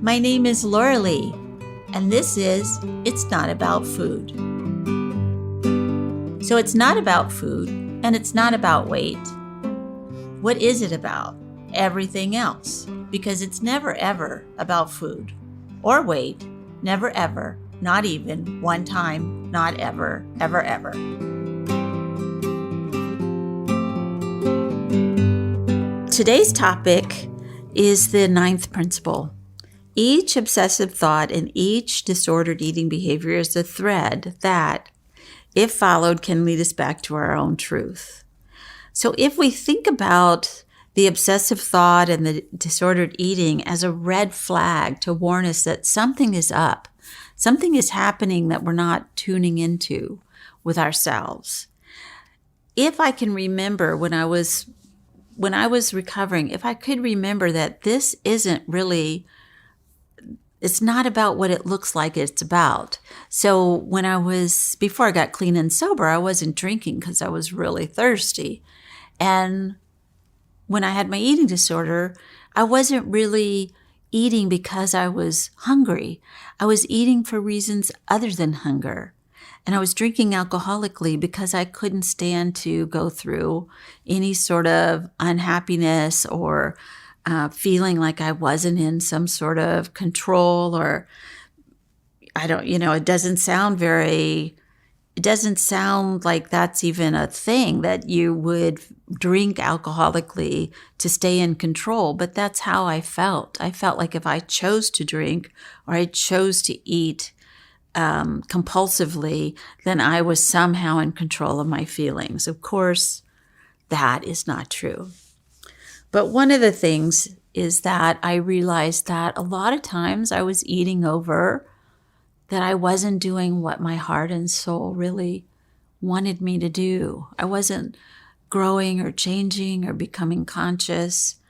My name is Laurelee, and this is It's Not About Food. So it's not about food, and it's not about weight. What is it about? Everything else, because it's never ever about food or weight. Never ever, not even one time, not ever, ever, ever. Today's topic is the 9th principle. Each obsessive thought and each disordered eating behavior is a thread that, if followed, can lead us back to our own truth. So if we think about the obsessive thought and the disordered eating as a red flag to warn us that something is up, something is happening that we're not tuning into with ourselves. If I can remember when I was recovering, if I could remember that this isn't really, it's not about what it looks like it's about. So before I got clean and sober, I wasn't drinking because I was really thirsty. And when I had my eating disorder, I wasn't really eating because I was hungry. I was eating for reasons other than hunger. And I was drinking alcoholically because I couldn't stand to go through any sort of unhappiness or feeling like I wasn't in some sort of control, or it doesn't sound like that's even a thing that you would drink alcoholically to stay in control. But that's how I felt. I felt like if I chose to drink or I chose to eat compulsively, then I was somehow in control of my feelings. Of course, that is not true. But one of the things is that I realized that a lot of times I was eating over that I wasn't doing what my heart and soul really wanted me to do. I wasn't growing or changing or becoming conscious.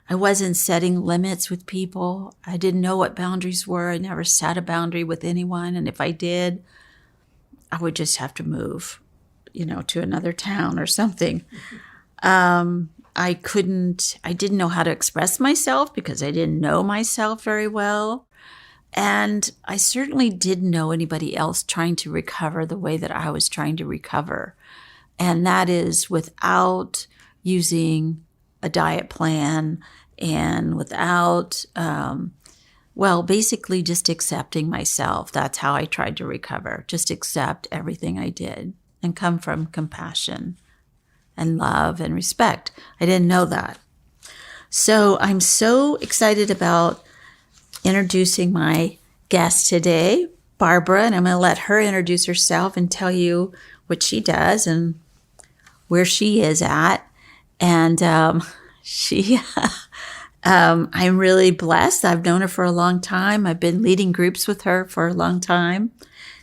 I wasn't setting limits with people. I didn't know what boundaries were. I never set a boundary with anyone. And if I did, I would just have to move, to another town or something. I didn't know how to express myself because I didn't know myself very well. And I certainly didn't know anybody else trying to recover the way that I was trying to recover. And that is without using a diet plan and without, basically just accepting myself. That's how I tried to recover. Just accept everything I did and come from compassion and love and respect. I didn't know that. So I'm so excited about introducing my guest today, Barbara, and I'm going to let her introduce herself and tell you what she does and where she is at. And I'm really blessed. I've known her for a long time. I've been leading groups with her for a long time.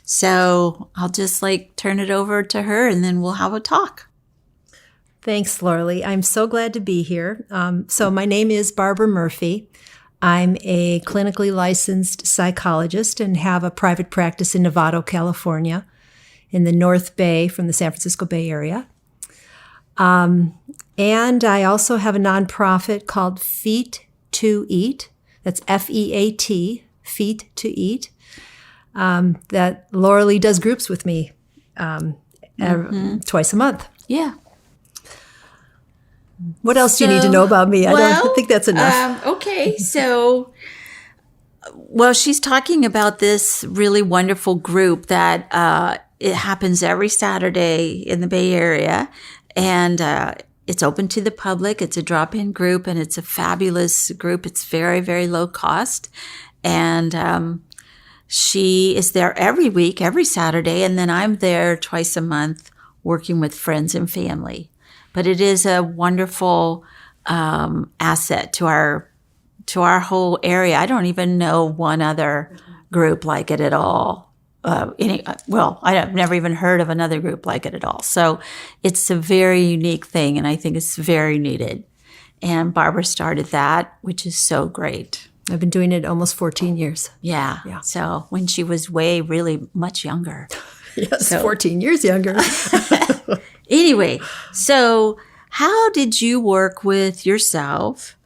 So I'll just turn it over to her and then we'll have a talk. Thanks, Laurelee. I'm so glad to be here. So my name is Barbara Murphy. I'm a clinically licensed psychologist and have a private practice in Novato, California, in the North Bay from the San Francisco Bay Area. And I also have a nonprofit called Feet to Eat. That's F-E-A-T, Feet to Eat, that Laurelee does groups with me twice a month. Yeah. What else do you need to know about me? I don't think that's enough. Okay. So, she's talking about this really wonderful group that it happens every Saturday in the Bay Area. And it's open to the public. It's a drop-in group, and it's a fabulous group. It's very, very low cost. And she is there every week, every Saturday. And then I'm there twice a month working with friends and family. But it is a wonderful asset to our whole area. I don't even know one other group like it at all. I've never even heard of another group like it at all. So it's a very unique thing, and I think it's very needed. And Barbara started that, which is so great. I've been doing it almost 14 years. Yeah. So when she was really much younger. Yes, 14 years younger. Anyway, so how did you work with yourself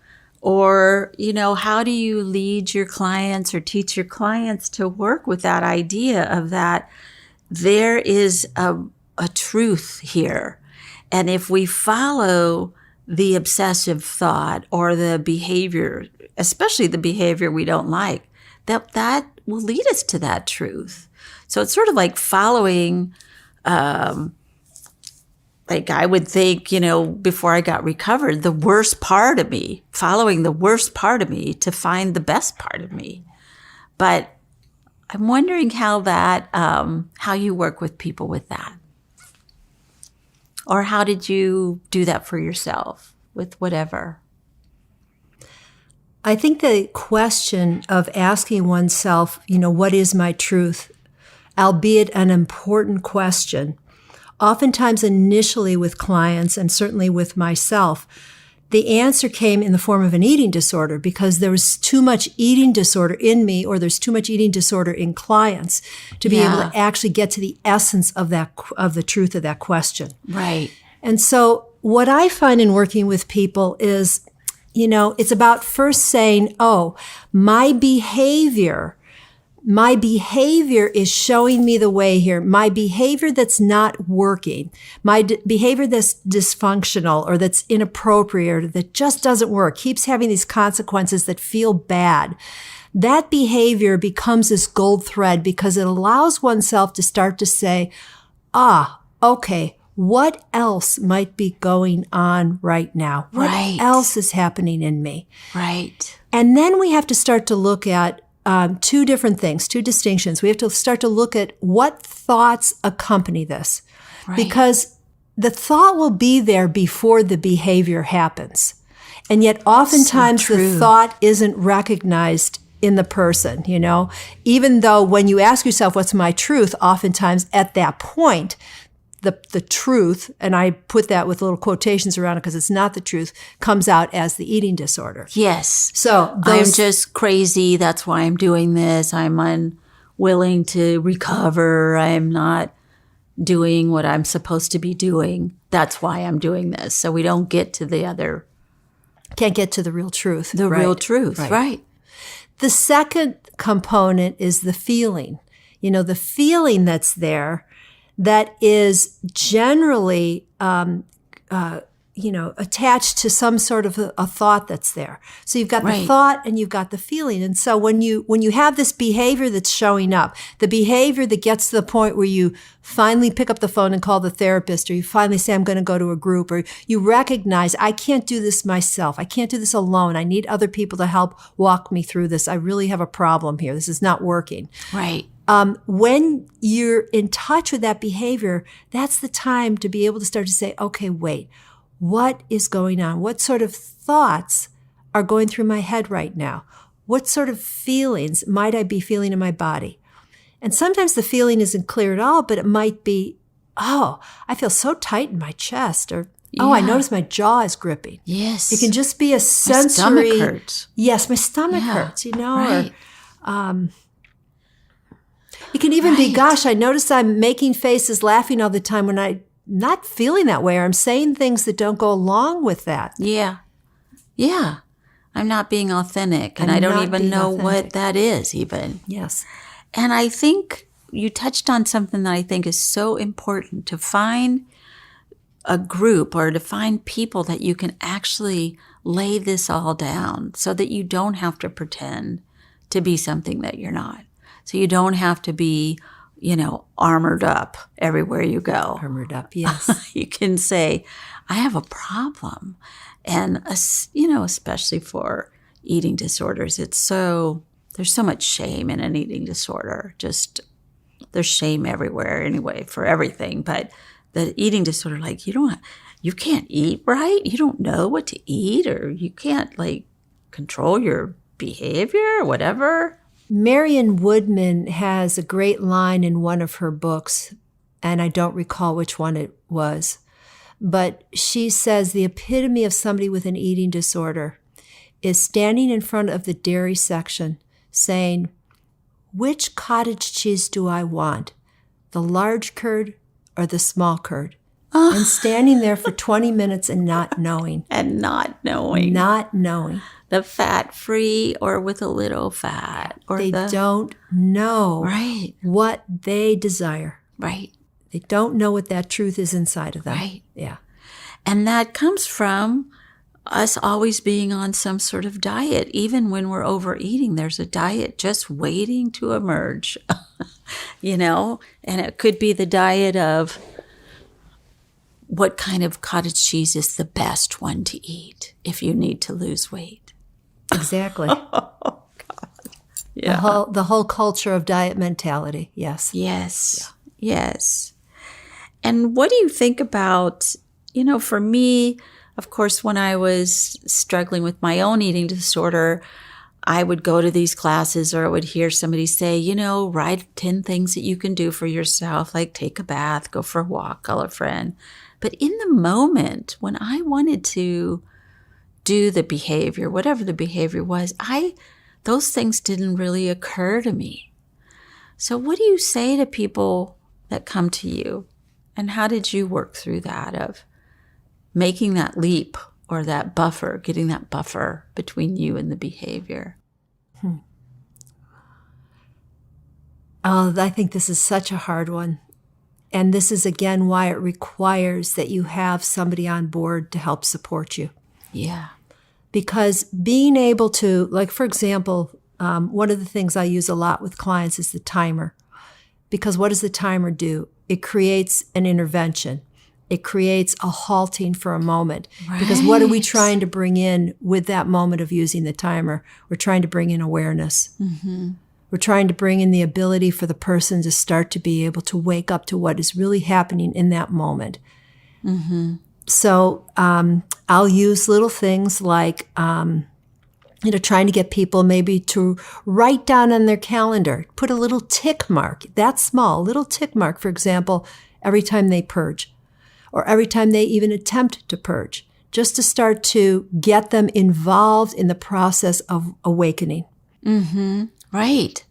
Or, how do you lead your clients or teach your clients to work with that idea of that there is a truth here. And if we follow the obsessive thought or the behavior, especially the behavior we don't like, that will lead us to that truth. So it's sort of like following, like I would think, before I got recovered, the worst part of me, following the worst part of me to find the best part of me. But I'm wondering how you work with people with that. Or how did you do that for yourself with whatever? I think the question of asking oneself, what is my truth, albeit an important question, oftentimes initially with clients and certainly with myself, the answer came in the form of an eating disorder because there was too much eating disorder in me, or there's too much eating disorder in clients to be able to actually get to the essence of the truth of that question. Right. And so what I find in working with people is, it's about first saying, oh, my behavior is showing me the way here. My behavior that's not working, my behavior that's dysfunctional or that's inappropriate or that just doesn't work, keeps having these consequences that feel bad. That behavior becomes this gold thread because it allows oneself to start to say, okay, what else might be going on right now? What else is happening in me? Right. And then we have to start to look at two different things, two distinctions. We have to start to look at what thoughts accompany this. Right. Because the thought will be there before the behavior happens. And yet oftentimes the thought isn't recognized in the person, even though when you ask yourself, what's my truth? Oftentimes at that point, the truth, and I put that with little quotations around it because it's not the truth, comes out as the eating disorder. Yes. So I'm just crazy. That's why I'm doing this. I'm unwilling to recover. I'm not doing what I'm supposed to be doing. That's why I'm doing this. So we don't get to the other. Can't get to the real truth. The real truth, right. The second component is the feeling. The feeling that's there that is generally, attached to some sort of a thought that's there. So you've got the thought and you've got the feeling. And so when you have this behavior that's showing up, the behavior that gets to the point where you finally pick up the phone and call the therapist, or you finally say, I'm going to go to a group, or you recognize, I can't do this myself. I can't do this alone. I need other people to help walk me through this. I really have a problem here. This is not working. Right. When you're in touch with that behavior, that's the time to be able to start to say, okay, wait, what is going on? What sort of thoughts are going through my head right now? What sort of feelings might I be feeling in my body? And sometimes the feeling isn't clear at all, but it might be, I feel so tight in my chest, or I notice my jaw is gripping. Yes. It can just be a sensory. My stomach hurts. Yes, my stomach hurts, right. Or it can even be, gosh, I notice I'm making faces, laughing all the time when I'm not feeling that way, or I'm saying things that don't go along with that. Yeah. Yeah. I'm not being authentic, and I don't even know what that is even. Yes. And I think you touched on something that I think is so important, to find a group or to find people that you can actually lay this all down so that you don't have to pretend to be something that you're not. So you don't have to be, armored up everywhere you go. Armored up, yes. You can say, I have a problem. And, especially for eating disorders, there's so much shame in an eating disorder. Just, there's shame everywhere anyway for everything. But the eating disorder, you can't eat right. You don't know what to eat, or you can't control your behavior or whatever. Marion Woodman has a great line in one of her books, and I don't recall which one it was, but she says the epitome of somebody with an eating disorder is standing in front of the dairy section saying, which cottage cheese do I want, the large curd or the small curd? and standing there for 20 minutes and not knowing. And not knowing. Not knowing. The fat-free or with a little fat. Or They don't know Right. what they desire. Right. They don't know what that truth is inside of them. Right. Yeah. And that comes from us always being on some sort of diet. Even when we're overeating, there's a diet just waiting to emerge, and it could be the diet of what kind of cottage cheese is the best one to eat if you need to lose weight. Exactly. Yeah. The whole culture of diet mentality. Yes. Yes. Yeah. Yes. And what do you think about, for me, of course, when I was struggling with my own eating disorder, I would go to these classes or I would hear somebody say, write 10 things that you can do for yourself, like take a bath, go for a walk, call a friend. But in the moment when I wanted to do the behavior, whatever the behavior was, those things didn't really occur to me. So what do you say to people that come to you? And how did you work through that of making that leap or that buffer, getting that buffer between you and the behavior? Oh, I think this is such a hard one. And this is, again, why it requires that you have somebody on board to help support you. Yeah. Because being able to, like, for example, one of the things I use a lot with clients is the timer. Because what does the timer do? It creates an intervention. It creates a halting for a moment. Right. Because what are we trying to bring in with that moment of using the timer? We're trying to bring in awareness. Mm-hmm. We're trying to bring in the ability for the person to start to be able to wake up to what is really happening in that moment. Mm-hmm. So I'll use little things like, trying to get people maybe to write down on their calendar, put a little tick mark, that small, little tick mark, for example, every time they purge or every time they even attempt to purge, just to start to get them involved in the process of awakening. Mm-hmm. Right.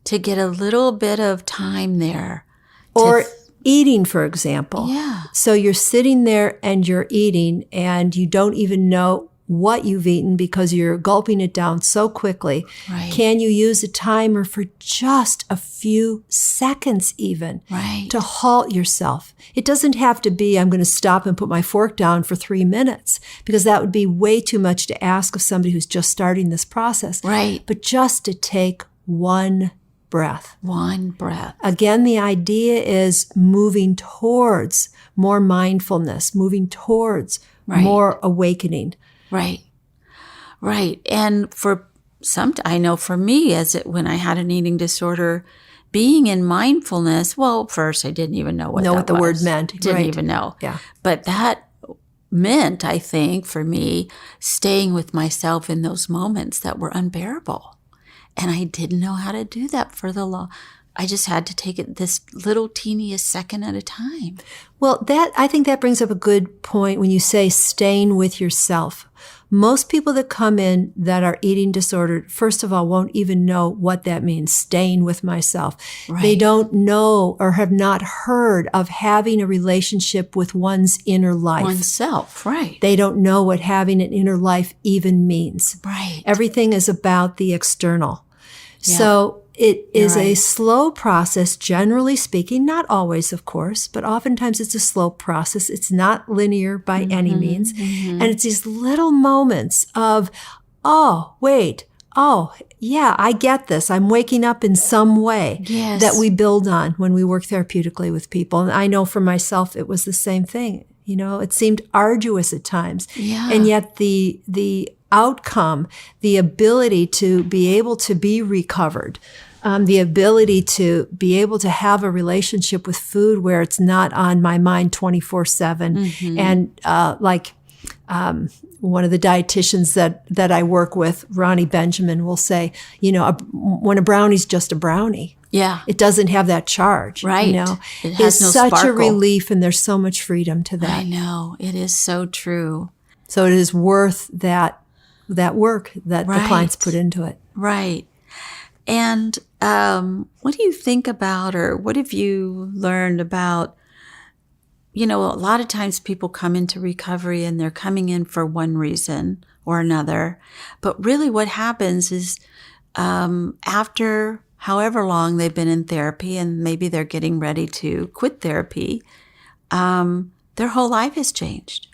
To get a little bit of time there. Or eating, for example. Yeah. So you're sitting there and you're eating and you don't even know what you've eaten because you're gulping it down so quickly. Right. Can you use a timer for just a few seconds even to halt yourself? It doesn't have to be, I'm going to stop and put my fork down for 3 minutes, because that would be way too much to ask of somebody who's just starting this process. Right. But just to take one breath. One breath. Again, the idea is moving towards more mindfulness, moving towards more awakening. Right. Right. And I know for me, when I had an eating disorder, being in mindfulness, well, first I didn't even know what the word meant. Didn't even know. Yeah. But that meant, I think, for me, staying with myself in those moments that were unbearable. And I didn't know how to do that for the long. I just had to take it this little teeniest second at a time. Well, I think that brings up a good point when you say staying with yourself. Most people that come in that are eating disordered, first of all, won't even know what that means, staying with myself. Right. They don't know or have not heard of having a relationship with one's inner life. Oneself, right. They don't know what having an inner life even means. Right. Everything is about the external. Yeah. So it is right. a slow process, generally speaking, not always, of course, but oftentimes it's a slow process. It's not linear by any means. Mm-hmm. And it's these little moments of, oh, wait, oh, yeah, I get this. I'm waking up in some way that we build on when we work therapeutically with people. And I know for myself, it was the same thing. It seemed arduous at times. Yeah. And yet the outcome, the ability to be able to be recovered, the ability to be able to have a relationship with food where it's not on my mind 24/7. Mm-hmm. And one of the dietitians that I work with, Ronnie Benjamin, will say, when a brownie's just a brownie. Yeah. It doesn't have that charge. Right. It has no such sparkle. A relief, and there's so much freedom to that. I know. It is so true. So it is worth that work that the clients put into it. Right. And what do you think about, or what have you learned about a lot of times people come into recovery and they're coming in for one reason or another. But really what happens is after however long they've been in therapy and maybe they're getting ready to quit therapy, their whole life has changed.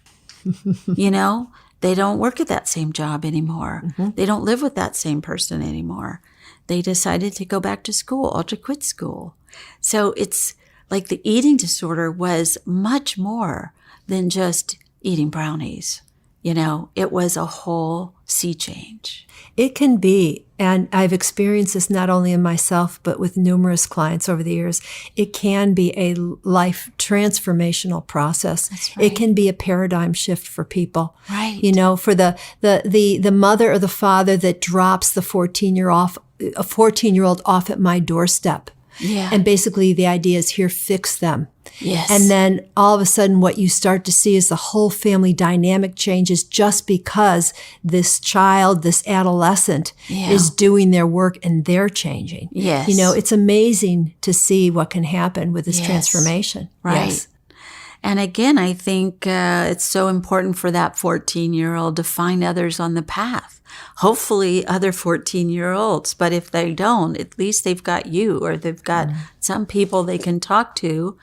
They don't work at that same job anymore. Mm-hmm. They don't live with that same person anymore. They decided to go back to school or to quit school. So it's like the eating disorder was much more than just eating brownies. It was a whole sea change. It can be, and I've experienced this not only in myself, but with numerous clients over the years. It can be a life transformational process. That's right. It can be a paradigm shift for people. Right. For the mother or the father that drops the 14-year-old off at my doorstep. Yeah. And basically the idea is here, fix them. Yes. And then all of a sudden what you start to see is the whole family dynamic changes just because this child, this adolescent is doing their work and they're changing. Yes. It's amazing to see what can happen with this transformation. Right. Yes. And again, I think it's so important for that 14-year-old to find others on the path. Hopefully other 14-year-olds, but if they don't, at least they've got you or they've got some people they can talk to.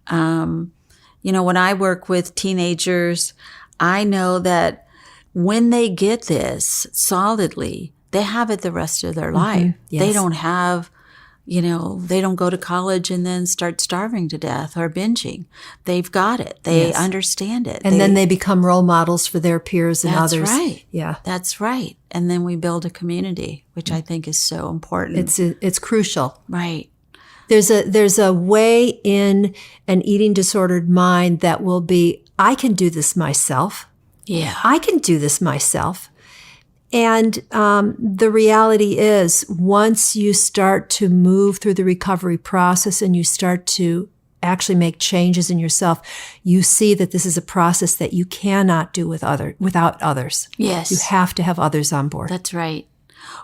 When I work with teenagers, I know that when they get this solidly, they have it the rest of their life. Yes. They don't have, they don't go to college and then start starving to death or binging. They've got it. They understand it. And then they become role models for their peers and others. That's right. Yeah. That's right. And then we build a community, which I think is so important. It's crucial. Right. There's a way in an eating disordered mind that will be, I can do this myself. Yeah. I can do this myself. And the reality is, once you start to move through the recovery process and you start to actually make changes in yourself, you see that this is a process that you cannot do without others. Yes. You have to have others on board. That's right.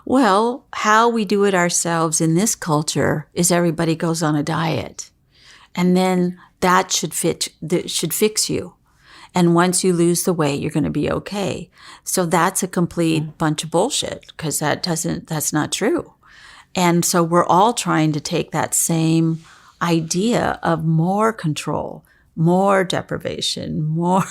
Well, how we do it ourselves in this culture is everybody goes on a diet. And then that should fix you. And once you lose the weight, you're going to be okay. So that's a complete bunch of bullshit because that's not true. And so we're all trying to take that same idea of more control, more deprivation, more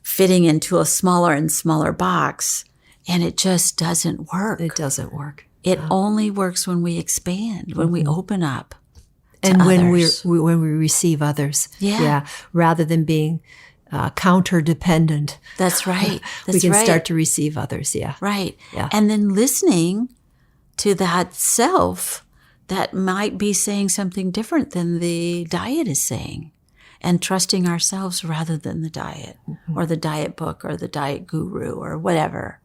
fitting into a smaller and smaller box. And it just doesn't work. It doesn't work. It only works when we expand, when we open up. And when others. when we receive others, Yeah. rather than being counter dependent, That's right. we can start to receive others. Yeah, Right. Yeah. And then listening to that self that might be saying something different than the diet is saying, and trusting ourselves rather than the diet or the diet book or the diet guru or whatever.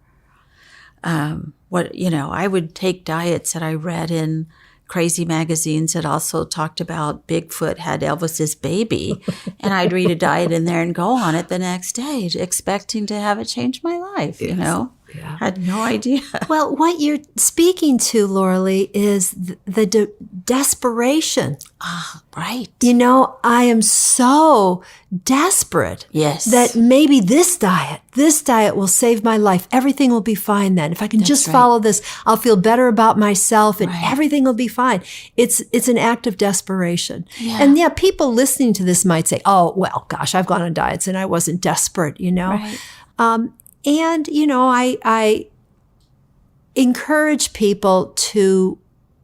I would take diets that I read in crazy magazines that also talked about Bigfoot had Elvis's baby. And I'd read a diet in there and go on it the next day, expecting to have it change my life, Yeah. I had no idea. Well, what you're speaking to, Laurelee, is the desperation. Right. I am so desperate Yes. that maybe this diet will save my life. Everything will be fine then. If I can just right. follow this, I'll feel better about myself and Right. everything will be fine. It's an act of desperation. Yeah. And people listening to this might say, oh, well, gosh, I've gone on diets and I wasn't desperate, Right. I encourage people to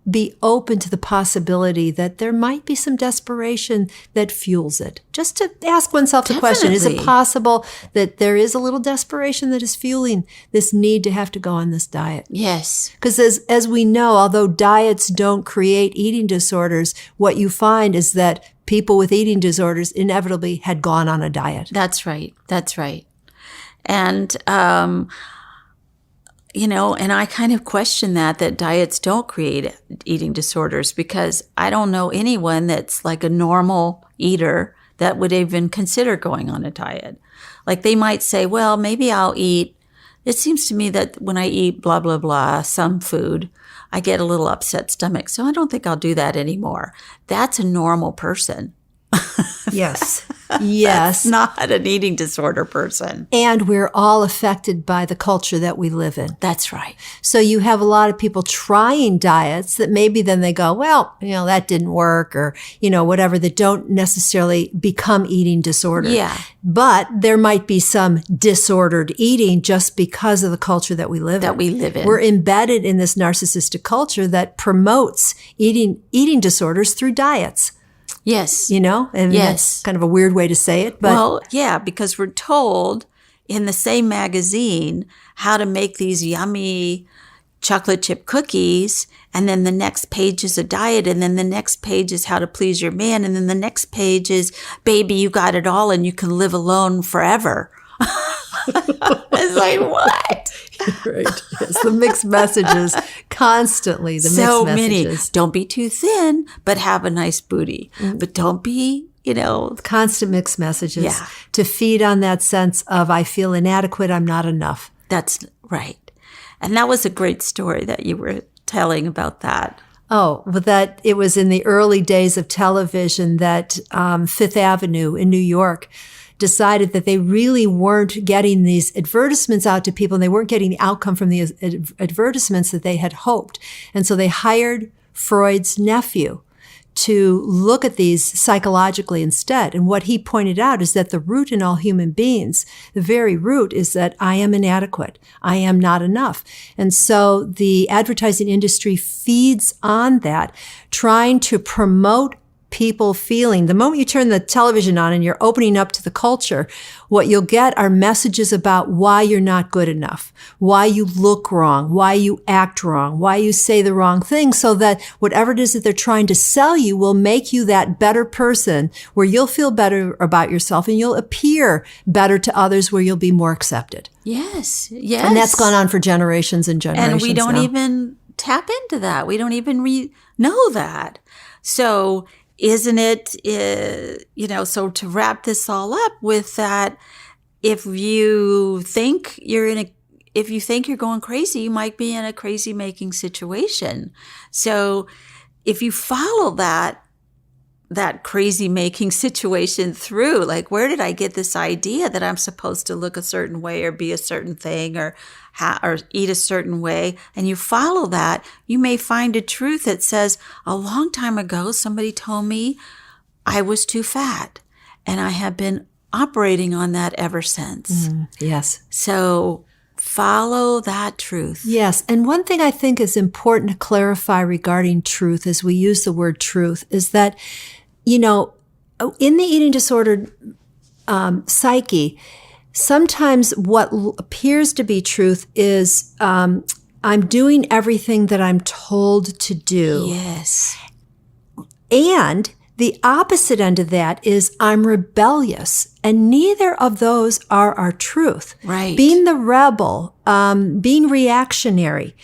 be open to the possibility that there might be some desperation that fuels it. Just to ask oneself the question, is it Definitely. possible that there is a little desperation that is fueling this need to have to go on this diet? Yes. Because as we know, although diets don't create eating disorders, what you find is that people with eating disorders inevitably had gone on a diet. That's right. That's right. And, and I kind of question that diets don't create eating disorders, because I don't know anyone that's like a normal eater that would even consider going on a diet. Like they might say, well, maybe I'll eat It seems to me that when I eat blah, blah, blah, some food, I get a little upset stomach. So I don't think I'll do that anymore. That's a normal person. Yes. That's Yes. not an eating disorder person. And we're all affected by the culture that we live in. That's right. So you have a lot of people trying diets that maybe then they go, well, that didn't work, or, whatever, that don't necessarily become eating disorder. Yeah. But there might be some disordered eating just because of the culture that we live in. We're embedded in this narcissistic culture that promotes eating disorders through diets. Yes. And that's kind of a weird way to say it. But well, yeah, because we're told in the same magazine how to make these yummy chocolate chip cookies. And then the next page is a diet. And then the next page is how to please your man. And then the next page is, baby, you got it all and you can live alone forever. It's like, what? Right. Yes, the mixed messages, constantly the so mixed messages. Many. Don't be too thin, but have a nice booty. But don't be, constant mixed messages. Yeah. To feed on that sense of, I feel inadequate, I'm not enough. That's right. And that was a great story that you were telling about that. Oh, well, that it was in the early days of television that Fifth Avenue in New York decided that they really weren't getting these advertisements out to people, and they weren't getting the outcome from the advertisements that they had hoped. And so they hired Freud's nephew to look at these psychologically instead. And what he pointed out is that the root in all human beings, the very root, is that I am inadequate. I am not enough. And so the advertising industry feeds on that, trying to promote people feeling. The moment you turn the television on and you're opening up to the culture, what you'll get are messages about why you're not good enough, why you look wrong, why you act wrong, why you say the wrong thing, so that whatever it is that they're trying to sell you will make you that better person where you'll feel better about yourself and you'll appear better to others, where you'll be more accepted. Yes. Yes. And that's gone on for generations and generations. And we don't now. even tap into that. We don't even know that. So isn't it, so to wrap this all up with that, if you think you're going crazy, you might be in a crazy making situation. So if you follow that crazy making situation through, like, where did I get this idea that I'm supposed to look a certain way or be a certain thing or eat a certain way, and you follow that, you may find a truth that says, a long time ago, somebody told me I was too fat, and I have been operating on that ever since. Yes. So follow that truth. Yes. And one thing I think is important to clarify regarding truth as we use the word truth is that, in the eating disordered psyche, sometimes what appears to be truth is I'm doing everything that I'm told to do. Yes. And the opposite end of that is I'm rebellious. And neither of those are our truth. Right. Being the rebel, being reactionary,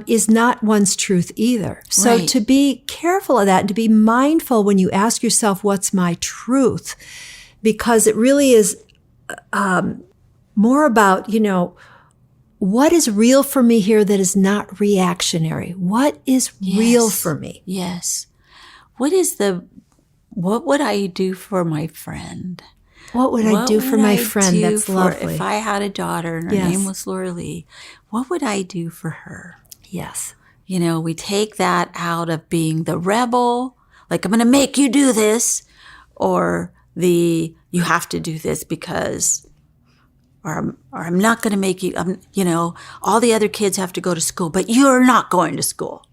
is not one's truth either. So Right. to be careful of that and to be mindful when you ask yourself, what's my truth? Because it really is more about, what is real for me here that is not reactionary? What is real for me? Yes. What would I do for my friend? What would I do for my friend? That's lovely. If I had a daughter and her Yes. name was Laurelee, what would I do for her? Yes. We take that out of being the rebel, like, I'm going to make you do this, or you have to do this because, or I'm not going to make you, all the other kids have to go to school, but you're not going to school.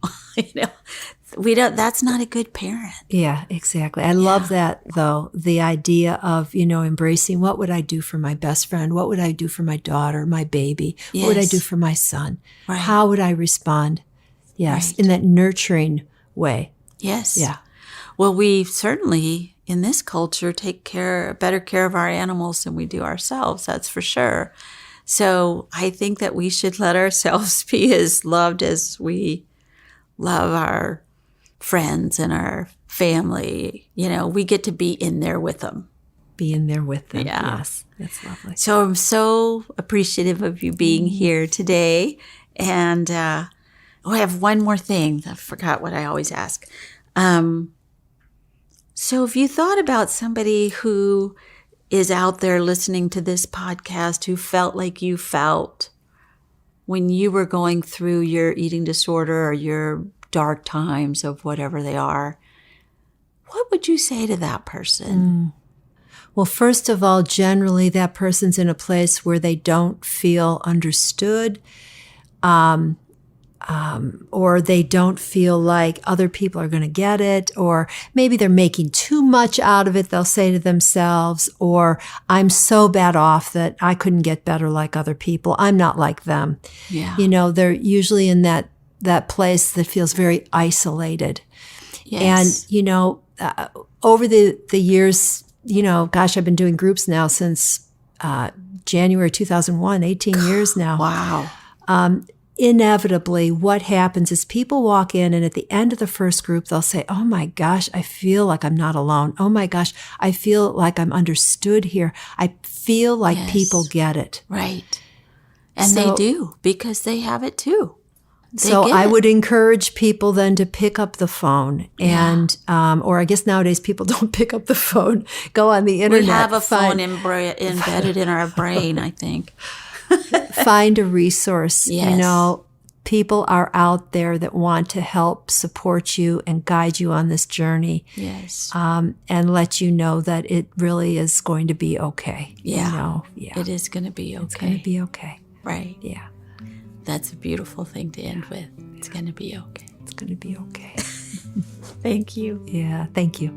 That's not a good parent. Yeah, exactly. I love that, though, the idea of, embracing what would I do for my best friend? What would I do for my daughter, my baby? What would I Yes. do for my son? Right. How would I respond? Yes, Right. in that nurturing way. Yes. Yeah. Well, we certainly, in this culture, take better care of our animals than we do ourselves. That's for sure. So I think that we should let ourselves be as loved as we love our friends and our family. We get to be in there with them. being there with them. Yeah. Yes, that's lovely. So I'm so appreciative of you being here today. And I have one more thing. I forgot what I always ask. So if you thought about somebody who is out there listening to this podcast who felt like you felt when you were going through your eating disorder or your dark times of whatever they are, what would you say to that person? Well, first of all, generally that person's in a place where they don't feel understood, or they don't feel like other people are going to get it, or maybe they're making too much out of it, they'll say to themselves, or I'm so bad off that I couldn't get better like other people. I'm not like them. Yeah. You know, they're usually in that place that feels very isolated. Yes. And, you know, over the years, you know, gosh, I've been doing groups now since January 2001, 18 years now. Wow. Inevitably, what happens is people walk in and at the end of the first group, they'll say, oh my gosh, I feel like I'm not alone. Oh my gosh, I feel like I'm understood here. I feel like people get it. Right. And they do, because they have it too. So I would encourage people then to pick up the phone and, or I guess nowadays people don't pick up the phone, go on the internet. We have a phone embedded in our brain, I think. Find a resource. Yes. You know, people are out there that want to help support you and guide you on this journey. Yes. And let you know that it really is going to be okay. Yeah. You know? Yeah. It is going to be okay. It's going to be okay. Right. Yeah. That's a beautiful thing to end with. It's going to be okay. It's going to be okay. Thank you. Yeah. Thank you.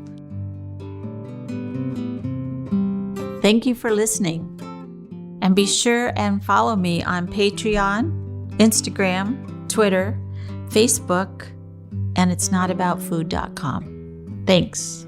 Thank you for listening. And be sure and follow me on Patreon, Instagram, Twitter, Facebook, and itsnotaboutfood.com. Thanks.